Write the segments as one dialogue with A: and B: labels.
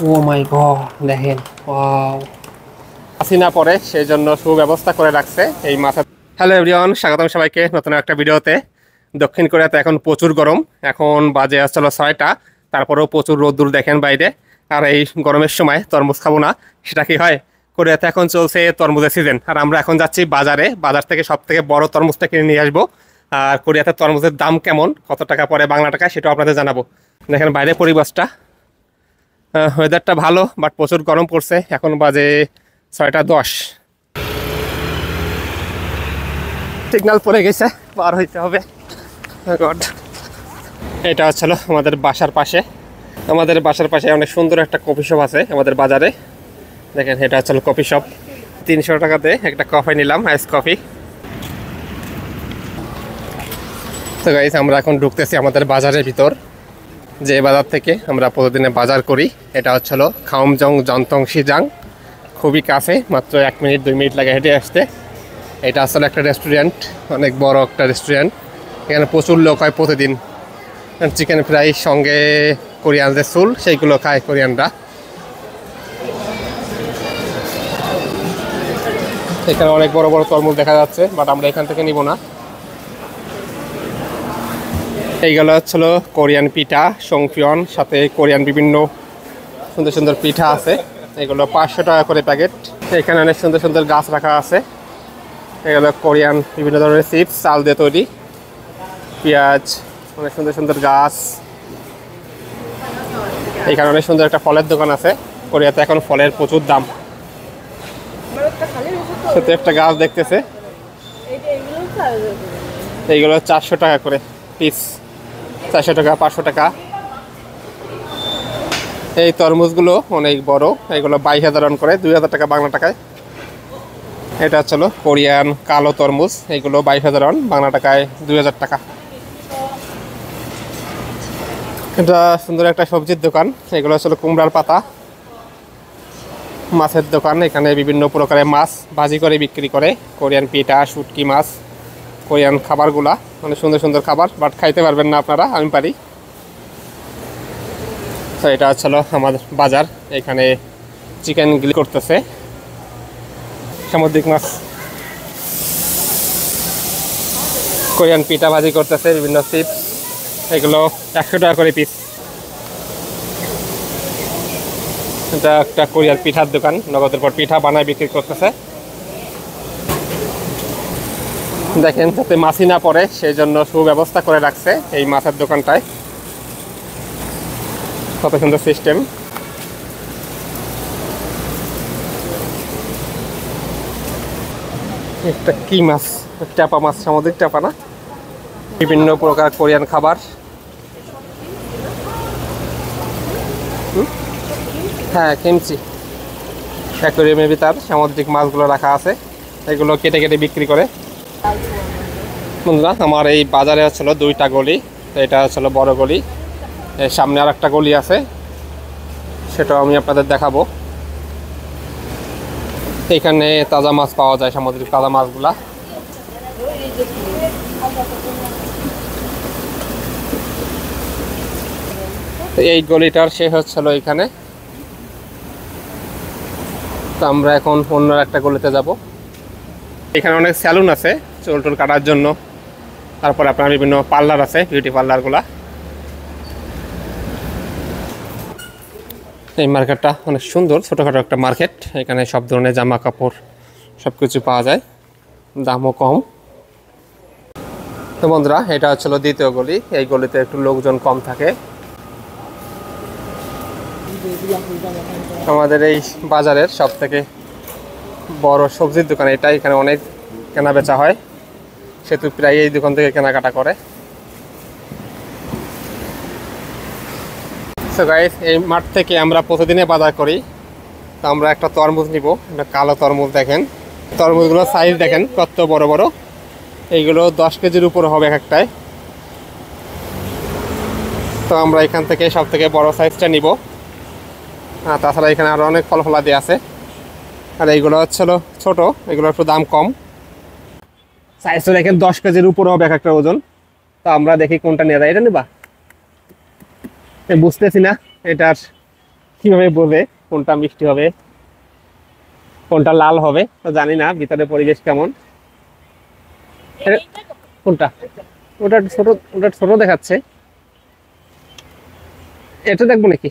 A: ও মাই god, দেখেন wow. আসিনা পরে সেই জন্য সুব্যবস্থা করে রাখছে এই মাথা। হ্যালো এভরিওয়ান, স্বাগতম সবাইকে নতুন একটা ভিডিওতে। দক্ষিণ কোরিয়াতে এখন প্রচুর গরম, এখন বাজে আসলে 6টা, তারপরেও প্রচুর রোদ্দুর দেখেন বাইরে। আর এই গরমের সময় তরমুজ খাবো না, সেটা কি হয়? কোরিয়াতে এখন চলছে তরমুজের সিজন, আর আমরা এখন যাচ্ছি বাজারে। বাজার থেকে সব থেকে বড় তরমুজটা কিনে নিয়ে আসবো। আর কোরিয়াতে তরমুজের দাম কেমন, কত টাকা পড়ে বাংলা টাকায়, সেটাও আপনাদের জানাবো। দেখেন বাইরে পরিবেশটা, ওয়েদারটা ভালো, বাট প্রচুর গরম পড়ছে। এখন বাজে 6টা 10। সিগন্যাল পড়ে গেছে, পার হইতে হবে। গড, এটা হচ্ছিল আমাদের বাসার পাশে। আমাদের বাসার পাশে অনেক সুন্দর একটা কফি শপ আছে আমাদের বাজারে। দেখেন এটা হচ্ছিল কফি শপ। 300 টাকাতে একটা কফি নিলাম, আইস কফি। তো গাইস, আমরা এখন ঢুকতেছি আমাদের বাজারের ভিতর, যে বাজার থেকে আমরা প্রতিদিনে বাজার করি। এটা হচ্ছিল খাওমজং জন্তং সিজাং, খুবই কাছে, মাত্র 1 মিনিট 2 মিনিট লাগে হেঁটে আসতে। এটা আসলে একটা রেস্টুরেন্ট, অনেক বড় একটা রেস্টুরেন্ট। এখানে প্রচুর লোক হয় প্রতিদিন। চিকেন ফ্রাই সঙ্গে কোরিয়ান যে সুল, সেইগুলো খায় কোরিয়ানরা। এখানে অনেক বড় বড় তরমুজ দেখা যাচ্ছে, বাট আমরা এখান থেকে নিব না। এইগুলো হচ্ছিল কোরিয়ান পিঠা সংফিয়ন, সাথে কোরিয়ান বিভিন্ন সুন্দর সুন্দর পিঠা আছে। এগুলো 500 টাকা করে প্যাকেট। এখানে অনেক সুন্দর সুন্দর গাছ রাখা আছে। এগুলো কোরিয়ান বিভিন্ন ধরনের চিপস, চাল দিয়ে তৈরি। পেঁয়াজ, অনেক সুন্দর সুন্দর গাছ। এখানে অনেক সুন্দর একটা ফলের দোকান আছে। কোরিয়াতে এখন ফলের প্রচুর দাম। সাথে একটা গাছ দেখতেছে। এইগুলো 400 টাকা করে পিস, 400 টাকা 500 টাকা। এই তরমুজগুলো অনেক বড়, এগুলো 22,000 করে, 2,000 টাকা বাংলা টাকায়। এটা হচ্ছিল কোরিয়ান কালো তরমুজ, এইগুলো 22,000 বাংলা টাকায় 2,000 টাকা। এটা সুন্দর একটা সবজির দোকান। এগুলো হচ্ছিল কুমড়ার পাতা। মাছের দোকান, এখানে বিভিন্ন প্রকারের মাছ ভাজি করে বিক্রি করে। কোরিয়ান পিঠা, শুটকি মাছ, কোরিয়ান খাবারগুলা অনেক সুন্দর সুন্দর খাবার, বাট খাইতে পারবেন না আপনারা, আমি পারি। তো এটা হচ্ছিল আমাদের বাজার। এখানে চিকেন গ্রিল করতেছে, সামুদ্রিক মাছ, কোরিয়ান পিঠা ভাজি করতেছে, বিভিন্ন চিপস। এগুলো 100 টাকা করে পিস। এটা একটা কোরিয়ান পিঠার দোকান, নগদের পর পিঠা বানায় বিক্রি করতেছে। দেখেন যাতে মাছি না পড়ে সেই জন্য সুব্যবস্থা করে রাখছে এই মাছের দোকানটায়। কত সুন্দর সিস্টেম। একটা কি মাছ, চাপা মাছ, সামুদ্রিক চাপা না। বিভিন্ন প্রকার কোরিয়ান খাবার। হ্যাঁ, কিমচি। অ্যাকোয়ারিয়ামের ভিতর সামুদ্রিক মাছগুলো রাখা আছে, এগুলো কেটে কেটে বিক্রি করে। বন্ধুরা, আমার এই বাজারে হচ্ছিল 2টা গলি। তো এটা হচ্ছিল বড় গলি, এর সামনে আর একটা গলি আছে, সেটাও আমি আপনাদের দেখাবো। এখানে তাজা মাছ পাওয়া যায়, সামুদ্রিক তাজা মাছগুলা। এই গলিটার শেষ হচ্ছিল এখানে। তো আমরা এখন অন্য একটা গলিতে যাব। এখানে অনেক স্যালুন আছে চুল টুল কাটার জন্য, তারপরে আপনার বিভিন্ন পার্লার আছে, বিউটি পার্লারগুলা। এই মার্কেটটা অনেক সুন্দর, ছোটোখাটো একটা মার্কেট। এখানে সব ধরনের জামা কাপড় সব কিছু পাওয়া যায়, দামও কম। তো বন্ধুরা, এটা হচ্ছিল দ্বিতীয় গলি। এই গলিতে একটু লোকজন কম থাকে। আমাদের এই বাজারের সব থেকে বড় সবজির দোকান এটা। এখানে অনেক কেনা বেচা হয়, সেতু প্রায় এই দোকান থেকে কেনাকাটা করে। সো গাইস, এই মাঠ থেকে আমরা প্রতিদিনে বাজার করি। তো আমরা একটা তরমুজ নিব, একটা কালো তরমুজ। দেখেন তরমুজগুলো সাইজ দেখেন কত বড় বড়। এইগুলো 10 কেজির উপর হবে এক একটায়। তো আমরা এখান থেকে সব থেকে বড় সাইজটা নিব। তাছাড়া এখানে আরও অনেক ফল ফলাদি আছে। আর এইগুলো হচ্ছিল ছোট, এগুলো একটু দাম কম। সাইজটা দেখেন 10 কেজির উপর হবে এক একটা ওজন। তো আমরা দেখি কোনটা নেওয়া যায়। এটা নেবা, বুঝতেছি না এটার কিভাবে বোঝে কোনটা মিষ্টি হবে কোনটা লাল হবে তো জানি না, ভিতরে পরিবেশ কেমন। কোনটা? ওটা ছোট, ওটা ছোট দেখাচ্ছে, এটা দেখবো নাকি?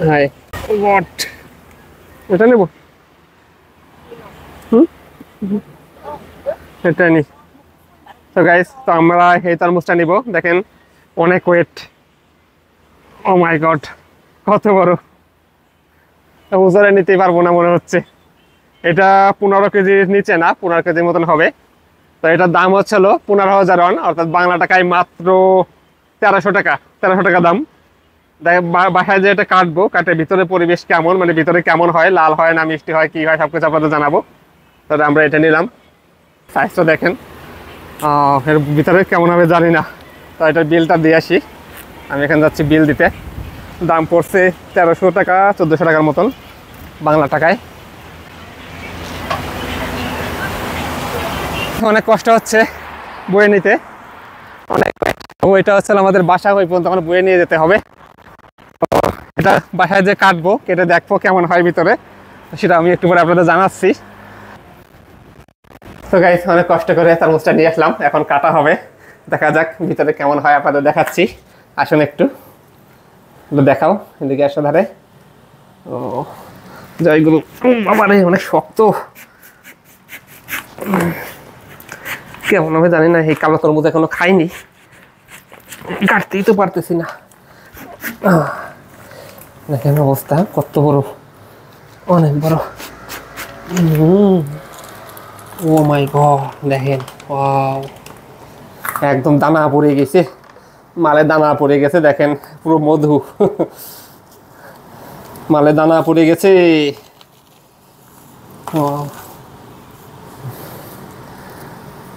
A: হ্যাঁ, হোয়াট, এটা নেবো। হুম, এটা নি। তো গাইস, তো আমরা এই তরমুজটা নিব। দেখেন অনেক ওয়েট, ও মাই গড, কত বড়! ওজনে নিতেই পারবো না মনে হচ্ছে। এটা 15 কেজির নিচে না, 15 কেজির মতন হবে। তো এটার দাম হচ্ছিল 15,000 ওয়ান, অর্থাৎ বাংলা টাকায় মাত্র 1300 টাকা। 1300 টাকা দাম। বাসায় যে এটা কাটবো, কাটে ভিতরে পরিবেশ কেমন, মানে ভিতরে কেমন হয়, লাল হয় না মিষ্টি হয় কি হয় সবকিছু আপনাদের জানাবো। তাহলে আমরা এটা নিলাম। সাইজটা দেখেন, এর ভিতরে কেমন হবে জানি না। তো এটার বিলটা দিয়ে আসি। আমি এখানে যাচ্ছি বিল দিতে। দাম পড়ছে 1300 টাকা, 1400 টাকার মতন বাংলা টাকায়। অনেক কষ্ট হচ্ছে বয়ে নিতে, অনেক। ওইটা হচ্ছে আমাদের বাসা, ওই পর্যন্ত আমার বয়ে নিয়ে যেতে হবে। এটা বাসায় যে কাটবো, কেটে দেখবো কেমন হয় ভিতরে, সেটা আমি একটু পরে আপনাদের জানাচ্ছি। তো গাইস, অনেক কষ্ট করে তরমুজটা নিয়ে আসলাম, এখন কাটা হবে। দেখা যাক ভিতরে কেমন হয়, আপনাদের দেখাচ্ছি। আসুন একটু দেখাও, এদিকে আসো ধারে। ও জয়গুরু, আমার অনেক শক্ত, কেমন হবে জানি না। এই কালো তরমুজ এখনো খাইনি, কাটতেই তো পারতেছি না। দেখেন অবস্থা কত বড়, অনেক বড়। ও মাই গড, দেখেন, ওয়াও, একদম দানা পড়ে গেছে, মালে দানা পড়ে গেছে। দেখেন পুরো মধু, মালে দানা পড়ে গেছে।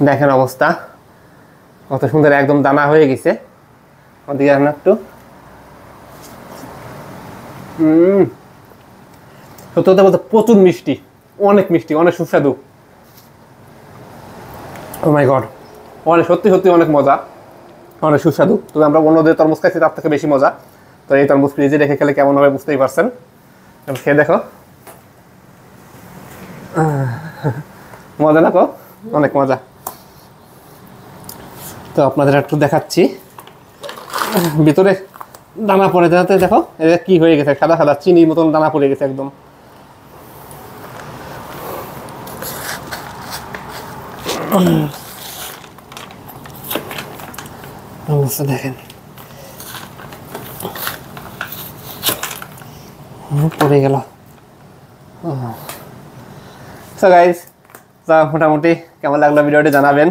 A: দেখেন অবস্থা কত সুন্দর, একদম দানা হয়ে গেছে। ওদিকে এখন একটু সত্যি কথা বলতে প্রচুর মিষ্টি, অনেক মিষ্টি, অনেক সুস্বাদু। ও মাই গড, অনেক, সত্যি সত্যি অনেক মজা, অনেক সুস্বাদু। তবে আমরা অন্য যে তরমুজ খাইছি তার থেকে বেশি মজা। তো এই তরমুজ ফ্রিজে রেখে খেলে কেমন হবে বুঝতেই পারছেন। খেয়ে দেখো, মজা না তো, অনেক মজা। তো আপনাদের একটু দেখাচ্ছি, ভিতরে দানা পড়ে যাতে, দেখো এটা কি হয়ে গেছে, সাদা সাদা চিনির মতন দানা পড়ে গেছে একদম। অবস্থা দেখেন, পড়ে গেল। সো গাইজ, মোটামুটি কেমন লাগলো ভিডিওটি জানাবেন।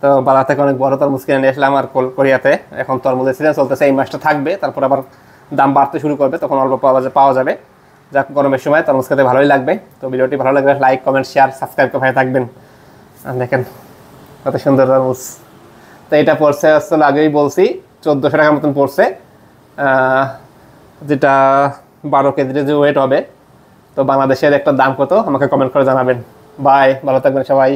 A: তো বালা থেকে অনেক বড় তরমুজ কিনে নিয়ে আসলাম আর কোরিয়াতে। এখন তরমুজের সিজন চলতেছে, এই মাসটা থাকবে, তারপর আবার দাম বাড়তে শুরু করবে, তখন অল্প পাওয়া যাবে। যাক, গরমের সময় তরমুজ খেতে ভালোই লাগবে। তো ভিডিওটি ভালো লাগলে লাইক, কমেন্ট, শেয়ার, সাবস্ক্রাইব করে ভালো থাকবেন। আর দেখেন কত সুন্দর তরমুজ। তো এটা পড়ছে আসলে আগেই বলছি 1400 টাকার মতন পড়ছে, যেটা 12 কেজির যে ওয়েট হবে। তো বাংলাদেশের একটা দাম কত আমাকে কমেন্ট করে জানাবেন। বাই, ভালো থাকবেন সবাই।